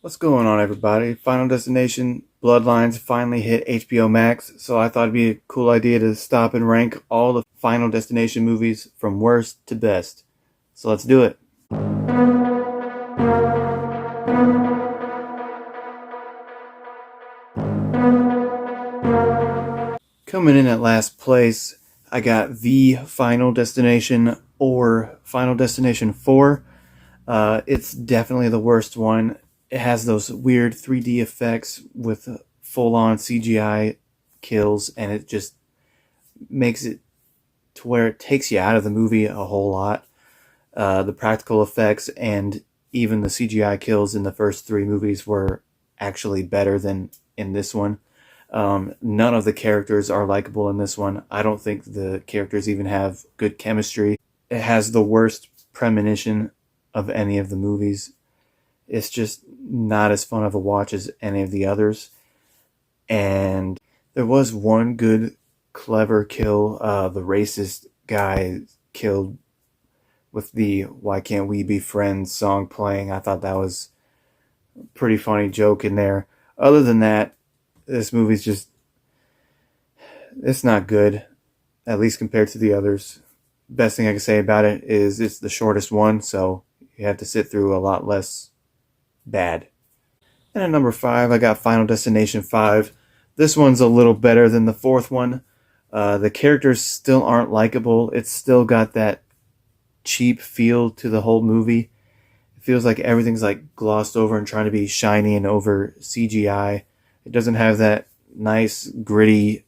What's going on, everybody? Final Destination Bloodlines finally hit HBO Max, so I thought it'd be a cool idea to stop and rank all the Final Destination movies from worst to best. So let's do it. Coming in at last place, I got The Final Destination or Final Destination 4. It's definitely the worst one. It has those weird 3D effects with full on CGI kills, and it just makes it to where it takes you out of the movie a whole lot. The practical effects and even the CGI kills in the first three movies were actually better than in this one. None of the characters are likable in this one. I don't think the characters even have good chemistry. It has the worst premonition of any of the movies. It's just not as fun of a watch as any of the others. And there was one good, clever kill. The racist guy killed with the "Why Can't We Be Friends" song playing. I thought that was a pretty funny joke in there. Other than that, this movie's just, it's not good, at least compared to the others. Best thing I can say about it is it's the shortest one, so you have to sit through a lot less bad. And at number 5, I got Final Destination 5. This one's a little better than the fourth one. The characters still aren't likable. It's still got that cheap feel to the whole movie. It feels like everything's like glossed over and trying to be shiny and over CGI. It doesn't have that nice, gritty,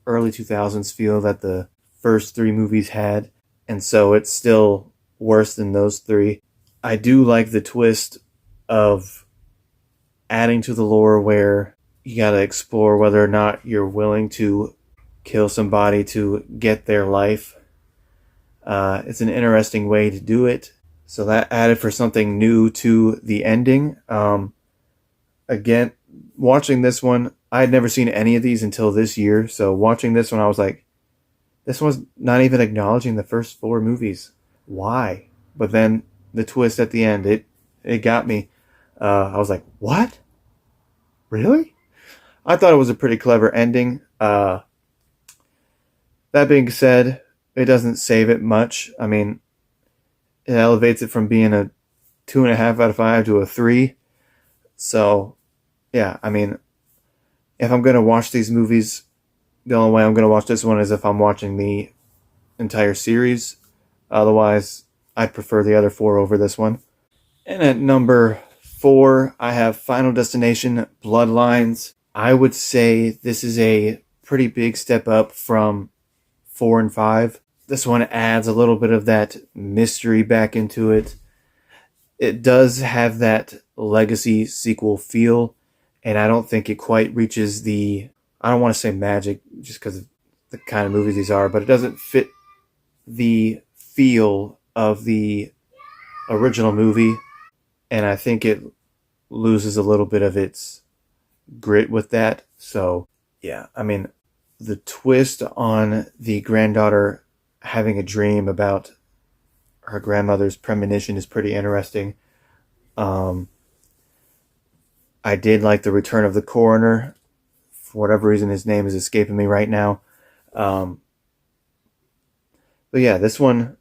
early 2000s feel that the first three movies had. And so it's still worse than those three. I do like the twist of adding to the lore where you gotta explore whether or not you're willing to kill somebody to get their life. It's an interesting way to do it. So that added for something new to the ending. Again, watching this one, I had never seen any of these until this year. So watching this one, I was like, this one's not even acknowledging the first four movies. Why? But then the twist at the end, it got me. I was like, what? Really? I thought it was a pretty clever ending. That being said, it doesn't save it much. I mean, it elevates it from being a 2.5 out of 5 to a 3. So, yeah, I mean, if I'm going to watch these movies, the only way I'm going to watch this one is if I'm watching the entire series. Otherwise, I'd prefer the other four over this one. And at number 4, I have Final Destination Bloodlines. I would say this is a pretty big step up from 4 and 5. This one adds a little bit of that mystery back into it. It does have that legacy sequel feel, and I don't think it quite reaches the, I don't want to say magic just because of the kind of movies these are, but it doesn't fit the feel of the original movie, and I think it loses a little bit of its grit with that. So, yeah, I mean, the twist on the granddaughter having a dream about her grandmother's premonition is pretty interesting. I did like the return of the coroner. For whatever reason, his name is escaping me right now. But yeah, this one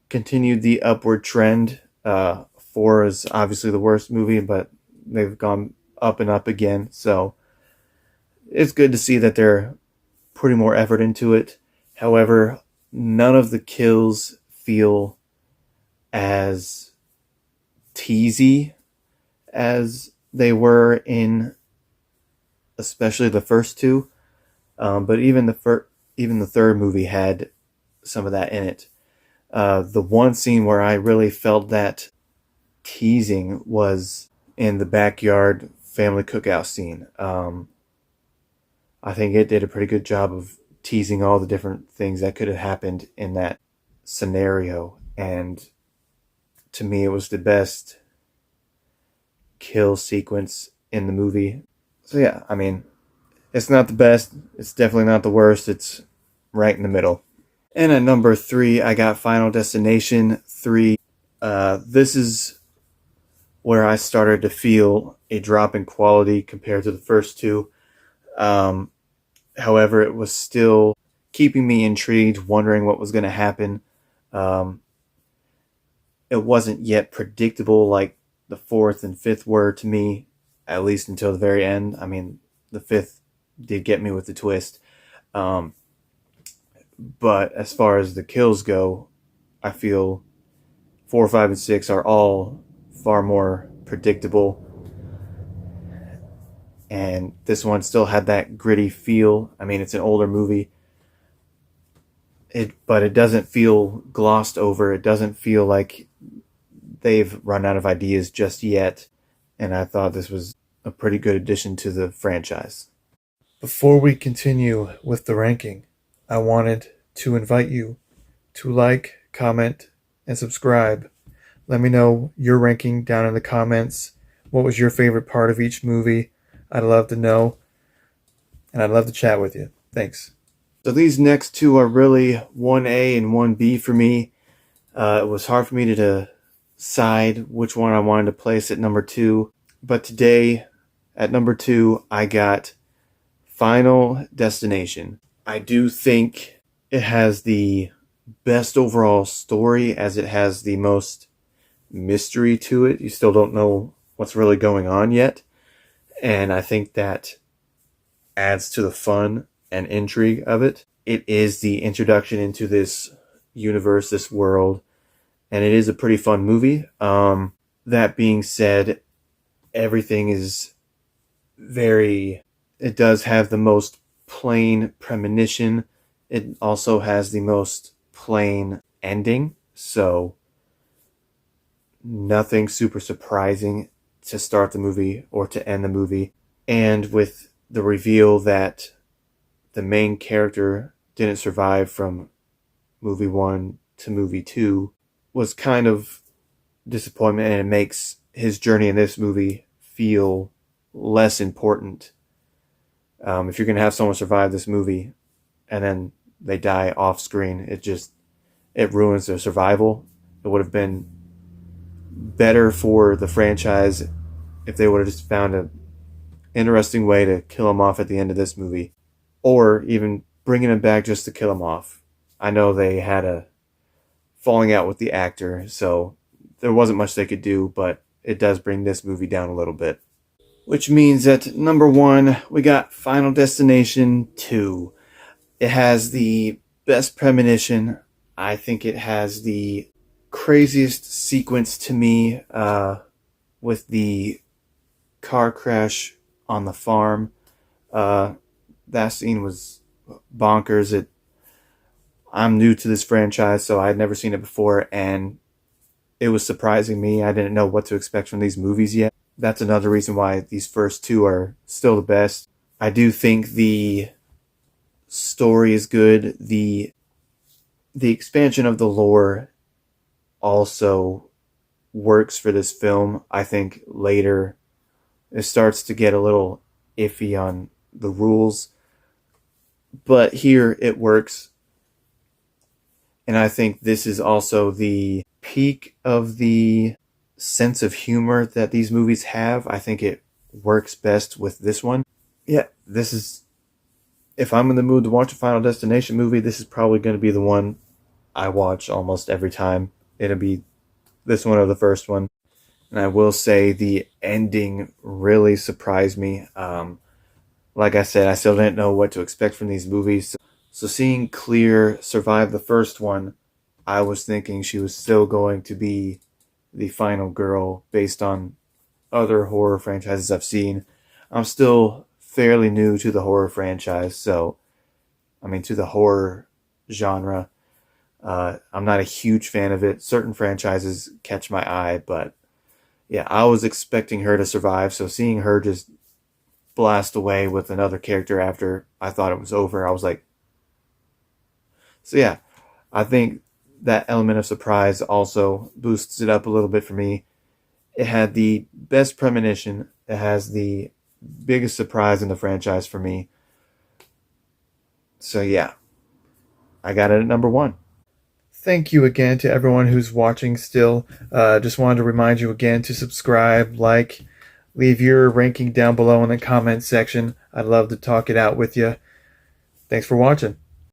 continued the upward trend. 4 is obviously the worst movie, but they've gone up and up again. So it's good to see that they're putting more effort into it. However, none of the kills feel as teasy as they were in especially the first two. But even the third movie had some of that in it. The one scene where I really felt that teasing was in the backyard family cookout scene. I think it did a pretty good job of teasing all the different things that could have happened in that scenario. And to me, it was the best kill sequence in the movie. So yeah, I mean, it's not the best. It's definitely not the worst. It's right in the middle. And at number 3, I got Final Destination 3. This is where I started to feel a drop in quality compared to the first two. However, it was still keeping me intrigued, wondering what was going to happen. Um, it wasn't yet predictable like the fourth and fifth were to me, at least until the very end. I mean, the fifth did get me with the twist. Um, but as far as the kills go, I feel 4, 5, and 6 are all far more predictable. And this one still had that gritty feel. I mean, it's an older movie, but it doesn't feel glossed over. It doesn't feel like they've run out of ideas just yet. And I thought this was a pretty good addition to the franchise. Before we continue with the ranking, I wanted to invite you to like, comment, and subscribe. Let me know your ranking down in the comments. What was your favorite part of each movie? I'd love to know, and I'd love to chat with you. Thanks. So these next two are really 1A and 1B for me. It was hard for me to decide which one I wanted to place at number 2. But today, at number 2, I got Final Destination. I do think it has the best overall story, as it has the most mystery to it. You still don't know what's really going on yet. And I think that adds to the fun and intrigue of it. It is the introduction into this universe, this world, and it is a pretty fun movie. That being said, everything is it does have the most plain premonition. It also has the most plain ending, so nothing super surprising to start the movie or to end the movie. And with the reveal that the main character didn't survive from movie 1 to movie 2 was kind of disappointment, and it makes his journey in this movie feel less important. If you're going to have someone survive this movie and then they die off screen, it ruins their survival. It would have been better for the franchise if they would have just found an interesting way to kill him off at the end of this movie, or even bringing him back just to kill him off. I know they had a falling out with the actor, so there wasn't much they could do, but it does bring this movie down a little bit. Which means at number 1, we got Final Destination 2. It has the best premonition. I think it has the craziest sequence to me, with the car crash on the farm. That scene was bonkers. I'm new to this franchise, so I had never seen it before, and it was surprising me. I didn't know what to expect from these movies yet. That's another reason why these first two are still the best. I do think the story is good. The expansion of the lore also works for this film. I think later it starts to get a little iffy on the rules, but here it works. And I think this is also the peak of the sense of humor that these movies have. I think it works best with this one. Yeah, if I'm in the mood to watch a Final Destination movie, this is probably going to be the one I watch almost every time. It'll be this one or the first one. And I will say the ending really surprised me. Like I said, I still didn't know what to expect from these movies. So seeing Clear survive the first one, I was thinking she was still going to be the final girl based on other horror franchises I've seen. I'm still fairly new to the horror franchise, to the horror genre. I'm not a huge fan of it. Certain franchises catch my eye, but yeah, I was expecting her to survive, so seeing her just blast away with another character after I thought it was over, I was like... So yeah, I think that element of surprise also boosts it up a little bit for me. It had the best premonition. It has the biggest surprise in the franchise for me. So yeah, I got it at number 1. Thank you again to everyone who's watching still. Just wanted to remind you again to subscribe, like, Leave your ranking down below in the comment section. I'd love to talk it out with you. Thanks for watching.